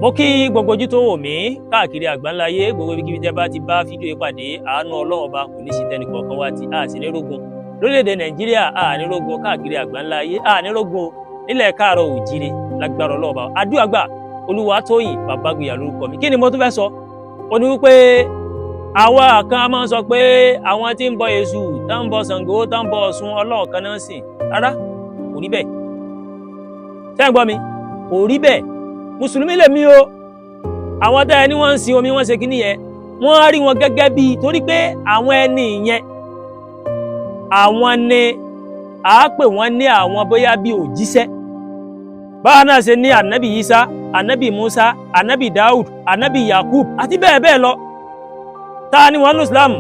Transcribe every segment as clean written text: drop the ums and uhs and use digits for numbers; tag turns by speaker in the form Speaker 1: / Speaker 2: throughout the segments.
Speaker 1: Mo kí gbogbo ojú tó wò mí káàkiri àgbáńláyé, gbogbo ibikíbi tẹ́ bá ti bá fídíò yìí pàdé, àánú Ọlọ́run Ọba kò ní sí tẹnìkọ̀ọ̀kan wa tí a sì ní rógun. Lórílẹ̀-èdè Nàìjíríà a ní rógun, káàkiri àgbáńláyé a ní rógun, nílẹ̀ káàárọ̀ oòjíire lágbára Ọlọ́run Ọba. Àdúrà gbà, Olúwatóyìn Bàbágboyà lórúkọ mi. Kí ni mo tún fẹ́ sọ? Ó ní wípé àwa kan máa ń sọ pé àwọn tí ń bọ Èṣù, tá ń bọ Ṣàngó, tá ń bọ Ọ̀ṣun, Ọlọ́run kan náà sìn. Rárá, kò rí bẹ́ẹ̀. Ṣé ń gbọ́ mi? Kò rí bẹ́ẹ̀. Mùsùlùmí lèmi o. Àwọn tẹ́ ẹni wọ́n ń sin omi, wọ́n ṣe kíní yẹn, wọ́n á rí wọn gẹ́gẹ́ bí, torí pé àwọn ẹni yẹn, àwọn ni a pè wọ́n ní àwọn bóyá bí òjíṣẹ́. Báwa náà ṣe ní ànábì Isa, ànábì Musa, ànábì Daud, ànábì Yakub àti bẹ́ẹ̀ bẹ́ẹ̀ lọ. Ta ni wọ́n ní Islam,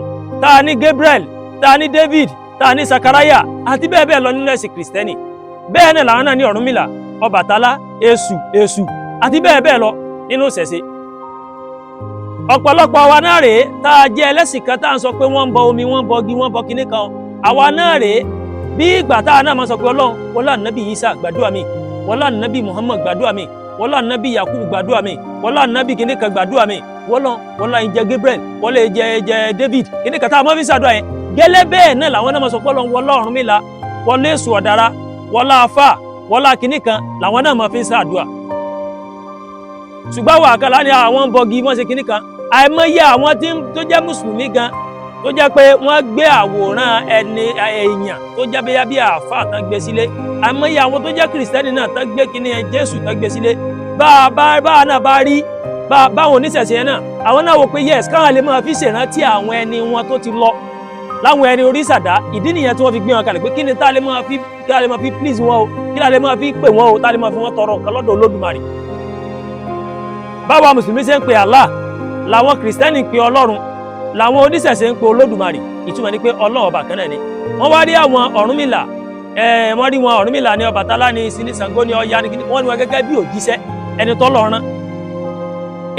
Speaker 1: ta ni Gabriel, ta ni David, ta ni Sakaraya àti bẹ́ẹ̀ bẹ́ẹ̀ lọ nínú ẹ̀sìn Kristẹni. Bẹ́ẹ̀ náà làwọn náà ní Ọ̀rúnmìlà, Ọbàtálá, Èṣù àti bẹ́ẹ̀ bẹ́ẹ̀ lọ nínú ìṣẹ̀ṣe. Ọ̀pọ̀lọpọ̀ àwa náà rèé tá a jẹ́ ẹlẹ́sìn kan tá à ń sọ pé wọ́n ń bọ omi, wọ́n ń bọ igi, wọ́n ń bọ kinní kan. Àwa náà rèé bí ìgbà tá a náà máa sọ pé Ọlọ́run wọlá ànábì Isa gbàdúrà mi, wọlá ànábì Muhammad gbàdúrà mi, wọlá ànábì Yakub gbàdúrà mi, wọlá ànábì kinní kan gbàdúrà mi, wọlá ìjẹ Gabriel, wọlá ìjẹ David kinní kan tá a máa fi ṣàdúrà yẹn. Gẹ́lẹ́ bẹ́ẹ̀ náà làwọn náà máa sọ pé Ọlọ́run wọlá Ọ̀rúnmìlà, wọlá Èṣù Ọ̀dàrà, wọlá Afá, wọlá kinní kan làwọn náà máa fi ṣàdúrà. Ṣùgbọ́n wà kálá ní àwọn bọgi wọ́n ṣe kinní kan. Àìmọye àwọn tó jẹ́ mùsùlùmí gan tó jẹ́ pé wọ́n gbé àwòrán ẹni èèyàn tó jẹ́ bóyá bí àáfàá tán gbé sílé. Àìmọye àwọn tó jẹ́ kìrìsìtẹ́nì náà tán gbé kinní Jésù tán gbé sílé. Báwa náà bá rí báwọn oníṣẹ̀ṣe yẹn náà, àwọn náà wò pé yes káwọn lè máa fi ṣèrántí àwọn ẹni wọn tó ti lọ láwọn ẹni Orisa dá. Ìdí nìyẹn tí wọ́n fi gbé wọn kalẹ̀ pé kí ni tá a lè máa fi please wọn o, kí la lè máa fi pè wọn o, tá a lè máa fi wọn tọrọ nǹkan lọ́dọ̀ Olódùmarè. Báwa mùsùlùmí ṣe ń pe Allah, làwọn kìrìsìtẹ́nì ń pe Ọlọ́run, làwọn oníṣẹ̀ṣe ń pe Olódùmarè. Ìtumọ̀ ni pé Ọlọ́run ọba kan náà ni. Wọ́n wá rí àwọn Ọ̀rúnmìlà, wọ́n rí wọn Ọ̀rúnmìlà ní Ọbàtálá ní Ṣàngó ní Ọya ní kíní, wọ́n ní wọn gẹ́gẹ́ bí òjíṣẹ́ ẹni tọ́lọ́run rán.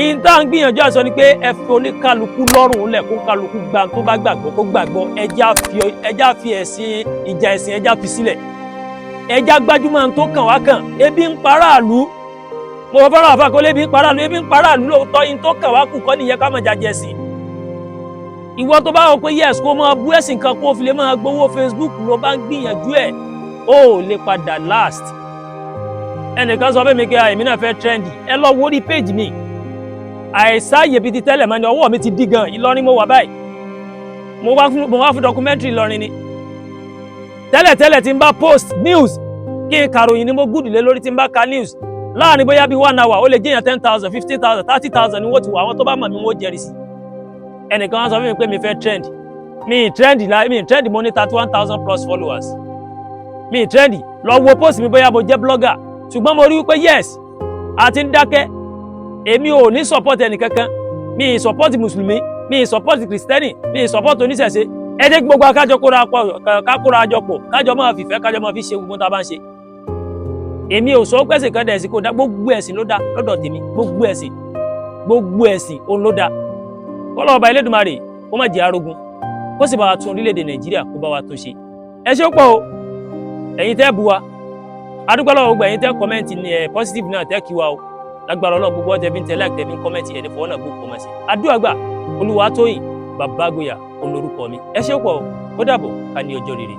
Speaker 1: Ìta ń gbìyànjú àṣọ ni pé ẹ fi oníkálukú lọ́rùn lẹ̀ kó kálukú gba tó bá gbàgbọ́ kó gbàgbọ́, ẹjá fi ẹ̀sìn ìjà ẹ̀sìn ẹjá fi sílẹ̀. Ẹjá gbájúmọ̀ tó kàn wá kàn, ebi ń paráàlú. Mo fẹ́ràn àfà kó lébi ń paráàlú, ebi ń paráàlú lóòótọ́, in tó kàn wá kù kọ́ nìyẹn ká máa jàjẹ́ ẹ̀sìn. Ìwọ tó bá wọ pé yes kó máa bú ẹ̀sìn kan kó fi lè máa gbowó Facebook ló bá ń gbìyànjú ẹ̀, ó lè padà last. Ẹnìkan sọ fún mi pé èmi náà fẹ́ trendy, ẹ lọ wo orí page mi. Àìsáyè bíi ti tẹ́lẹ̀ máa ní ọwọ́ mi ti dí gan, Ìlọrin mo wà báyìí. Mo wá fún documentary Ìlọrin ni. Tẹ́lẹ̀ tí n bá post news, kí n kàròyìn ni mo gùdù lé lórí tí n bá ka news. Láàrin bóyá bí 1 hour, ó lè jẹ́yàn 10,000, 15,000, 30,000 ni wọ́n ti wà, àwọn tó bá mọ̀ mi wọ́n jẹ́rìí sí. Ẹnìkan wọ́n sọ fún mi pé mi fẹ́ trend. Mi trend mo ní 31,000 plus followers. Mi trend, lọ wo post mi bóyá mo jẹ́ blogger. Ṣùgbọ́n mo rí wípé yes, a ti ń dákẹ́. Èmi ò ní support ẹni kankan. Mi support Mùsùlùmí, mi support Kristẹni, mi support oníṣẹ̀ṣe. Ẹ jẹ́ gbogbo kájọ kóra àjọ pọ̀, kájọ máa fìfẹ́, kájọ máa fi ṣe gbogbo tá a bá ń ṣe. Èmi ò sọ pé ẹ̀sìn kan dẹ̀ ẹ̀sìn kò dá, gbogbo ẹ̀sìn ló dá lọ́dọ̀ tèmi, gbogbo ẹ̀sìn òun ló dá. Kọ́lọ́ ọba Elédùmarè kó má jẹ́ arógun, kó sì bá wa tún orílẹ̀-èdè Nàìjíríà kó bá wa tún ṣe. Ẹ ṣé pọ̀ o, ẹ̀yin tẹ́ bu wa, adúpẹ́ lọ́wọ́ gbogbo ẹ̀yin tẹ́ kọ́mẹ́ǹtì ní positive náà tẹ́ kí wa o. Lágbára Ọlọ́run gbogbo ọ̀tẹ̀ fi ń tẹ like tẹ́ fi ń kọ́mẹ́ǹtì ẹni fọwọ́ náà gbogbo ọmọ sí. Àdúrà gbà, Olúwatóyìn Bàbágboyà olórúkọ mi. Ẹ ṣé pọ̀ o, ó dàbọ̀ ká ní ọjọ́ rere.